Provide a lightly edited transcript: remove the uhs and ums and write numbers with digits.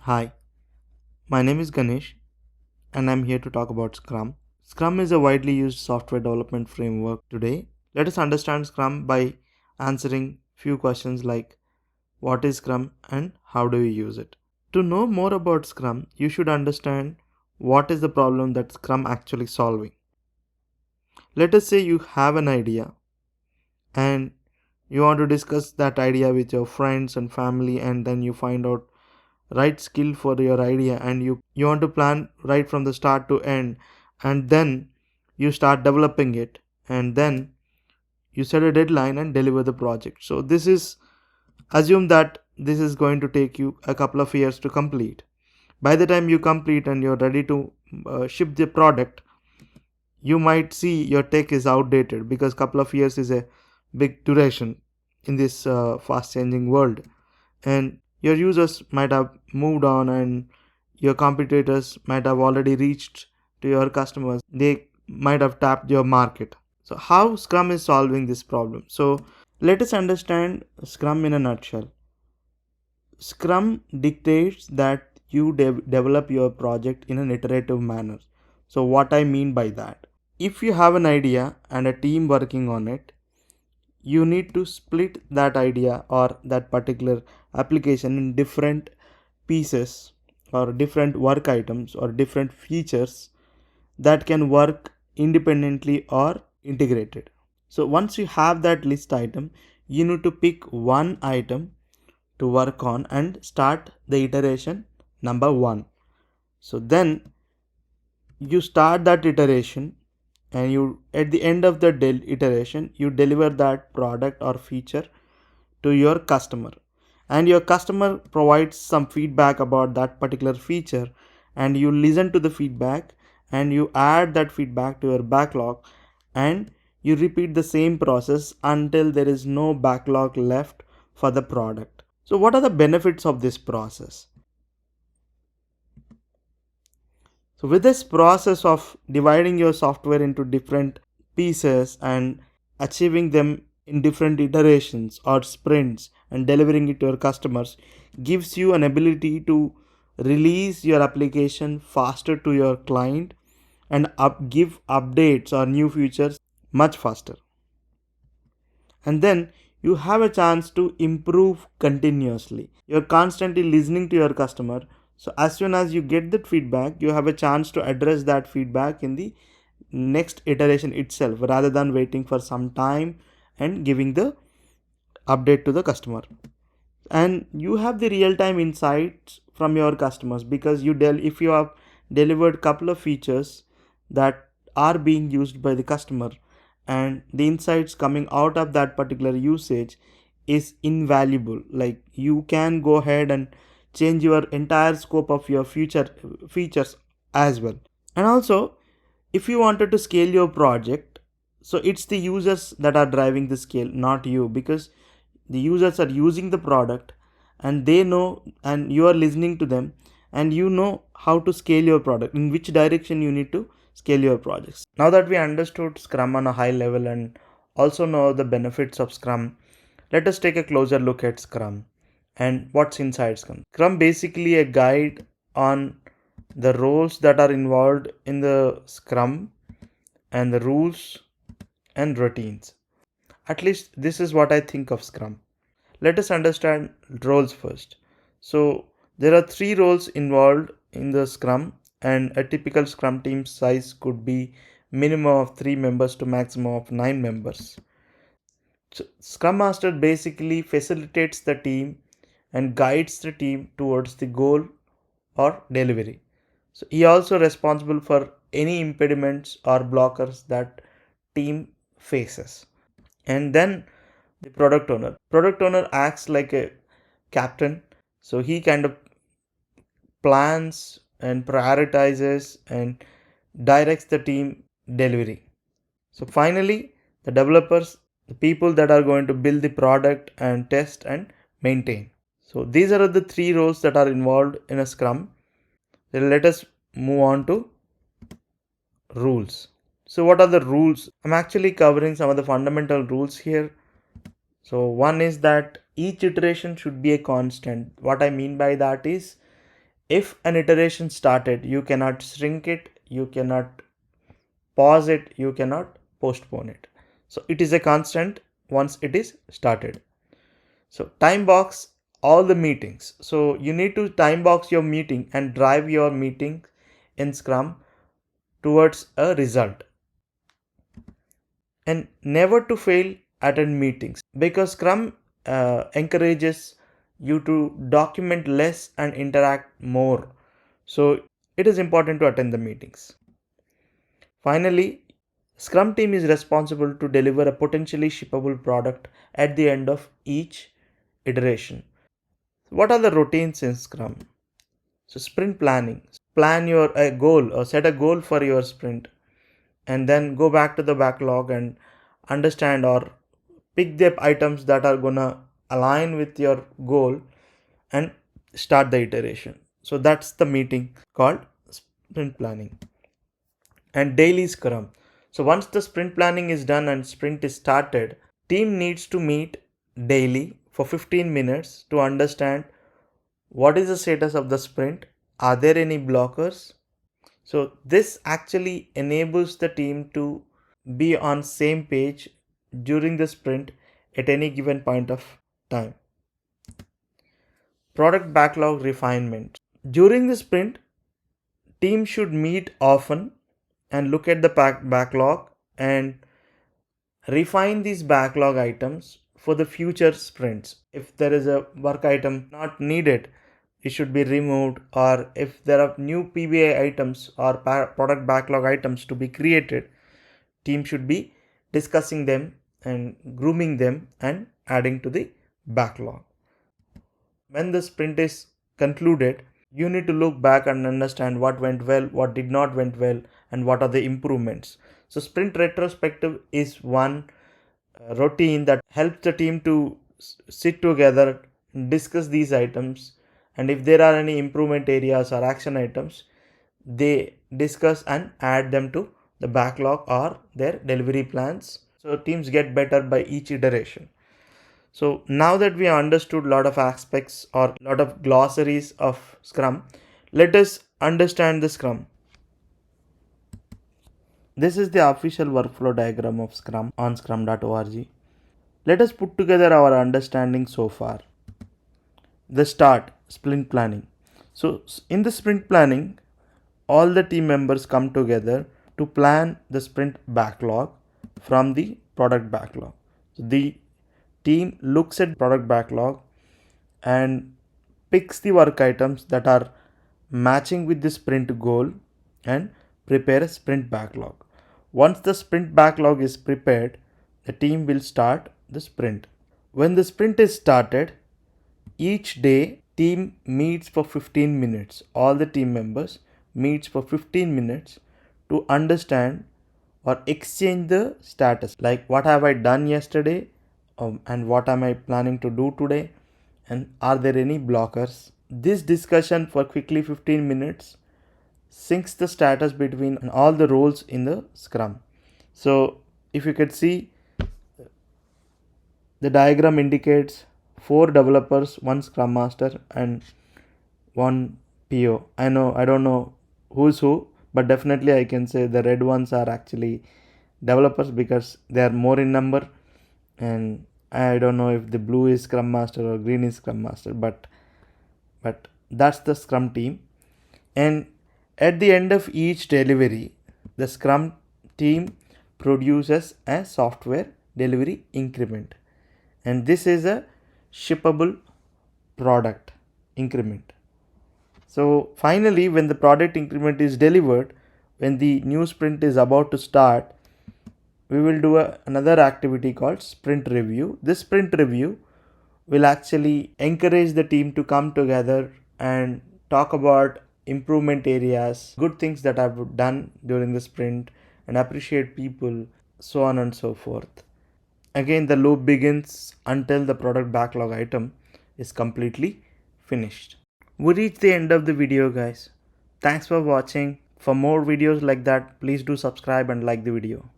Hi, my name is Ganesh and I'm here to talk about Scrum. Scrum is a widely used software development framework today. Let us understand Scrum by answering few questions like what is Scrum and how do you use it? To know more about Scrum, you should understand what is the problem that Scrum actually solving. Let us say you have an idea and you want to discuss that idea with your friends and family, and then you find out right skill for your idea, and you want to plan right from the start to end, and then you start developing it, and then you set a deadline and deliver the project. So this is, assume that this is going to take you a couple of years to complete. By the time you complete and you're ready to ship the product, you might see your tech is outdated, because couple of years is a big duration in this fast changing world, and your users might have moved on, and your competitors might have already reached to your customers. They might have tapped your market. So how Scrum is solving this problem? So let us understand Scrum in a nutshell. Scrum dictates that you develop your project in an iterative manner. So what I mean by that, if you have an idea and a team working on it, you need to split that idea or that particular application in different pieces or different work items or different features that can work independently or integrated. So once you have that list item, you need to pick one item to work on and start the iteration number one. So then you start that iteration, and you at the end of the iteration you deliver that product or feature to your customer, and your customer provides some feedback about that particular feature, and you listen to the feedback and you add that feedback to your backlog, and you repeat the same process until there is no backlog left for the product. So what are the benefits of this process? So with this process of dividing your software into different pieces and achieving them in different iterations or sprints and delivering it to your customers gives you an ability to release your application faster to your client and give updates or new features much faster. And then you have a chance to improve continuously. You're constantly listening to your customer. So as soon as you get that feedback, you have a chance to address that feedback in the next iteration itself, rather than waiting for some time and giving the update to the customer. And you have the real time insights from your customers, because if you have delivered couple of features that are being used by the customer, and the insights coming out of that particular usage is invaluable, like you can go ahead and change your entire scope of your future features as well. And also, if you wanted to scale your project, so it's the users that are driving the scale, not you, because the users are using the product and they know, and you are listening to them, and you know how to scale your product, in which direction you need to scale your projects. Now that we understood Scrum on a high level and also know the benefits of Scrum, let us take a closer look at Scrum and what's inside Scrum. Scrum basically a guide on the roles that are involved in the Scrum and the rules and routines. At least this is what I think of Scrum. Let us understand roles first. So there are three roles involved in the Scrum, and a typical Scrum team size could be minimum of 3 members to maximum of 9 members. So Scrum Master basically facilitates the team and guides the team towards the goal or delivery. So he also responsible for any impediments or blockers that team faces. And then the product owner acts like a captain, so he kind of plans and prioritizes and directs the team delivery. So finally, the developers, the people that are going to build the product and test and maintain. So these are the three roles that are involved in a Scrum. Then let us move on to rules. So what are the rules? I'm actually covering some of the fundamental rules here. So one is that each iteration should be a constant. What I mean by that is, If an iteration started, you cannot shrink it, you cannot pause it, you cannot postpone it. So it is a constant once it is started. So time box all the meetings. So you need to time box your meeting and drive your meeting in Scrum towards a result. And never to fail attend meetings, because Scrum encourages you to document less and interact more. So it is important to attend the meetings. Finally, Scrum team is responsible to deliver a potentially shippable product at the end of each iteration. What are the routines in Scrum? So sprint planning. Plan your goal or set a goal for your sprint, and then go back to the backlog and understand or pick the items that are gonna align with your goal and start the iteration. So that's the meeting called sprint planning. And daily Scrum. So once the sprint planning is done and sprint is started, team needs to meet daily for 15 minutes to understand what is the status of the sprint, are there any blockers. So this actually enables the team to be on same page during the sprint at any given point of time. Product backlog refinement. During the sprint, team should meet often and look at the backlog and refine these backlog items for the future sprints. If there is a work item not needed, it should be removed, or if there are new PBI items or product backlog items to be created, team should be discussing them and grooming them and adding to the backlog. When the sprint is concluded, you need to look back and understand what went well, what did not went well, and what are the improvements. So sprint retrospective is one routine that helps the team to sit together, discuss these items, and if there are any improvement areas or action items, they discuss and add them to the backlog or their delivery plans. So teams get better by each iteration. So now that we have understood a lot of aspects or a lot of glossaries of Scrum, let us understand the Scrum. This is the official workflow diagram of Scrum on scrum.org. Let us put together our understanding so far. The start, sprint planning. So in the sprint planning, all the team members come together to plan the sprint backlog from the product backlog. So the team looks at product backlog and picks the work items that are matching with the sprint goal and prepare a sprint backlog. Once the sprint backlog is prepared, the team will start the sprint. When the sprint is started, each day team meets for 15 minutes. All the team members meets for 15 minutes to understand or exchange the status, like what have I done yesterday, and what am I planning to do today, and are there any blockers. This discussion for quickly 15 minutes syncs the status between all the roles in the Scrum. So if you could see, the diagram indicates 4 developers, 1 Scrum Master and 1 PO. I don't know who's who, but definitely I can say the red ones are actually developers because they are more in number, and I don't know if the blue is Scrum Master or green is Scrum Master, but that's the Scrum team. And at the end of each delivery, the Scrum team produces a software delivery increment, and this is a shippable product increment. So finally, when the product increment is delivered, when the new sprint is about to start, we will do another activity called sprint review. This sprint review will actually encourage the team to come together and talk about improvement areas, good things that I've done during the sprint, and appreciate people, so on and so forth. Again, the loop begins until the product backlog item is completely finished. We reached the end of the video, guys. Thanks for watching. For more videos like that, please do subscribe and like the video.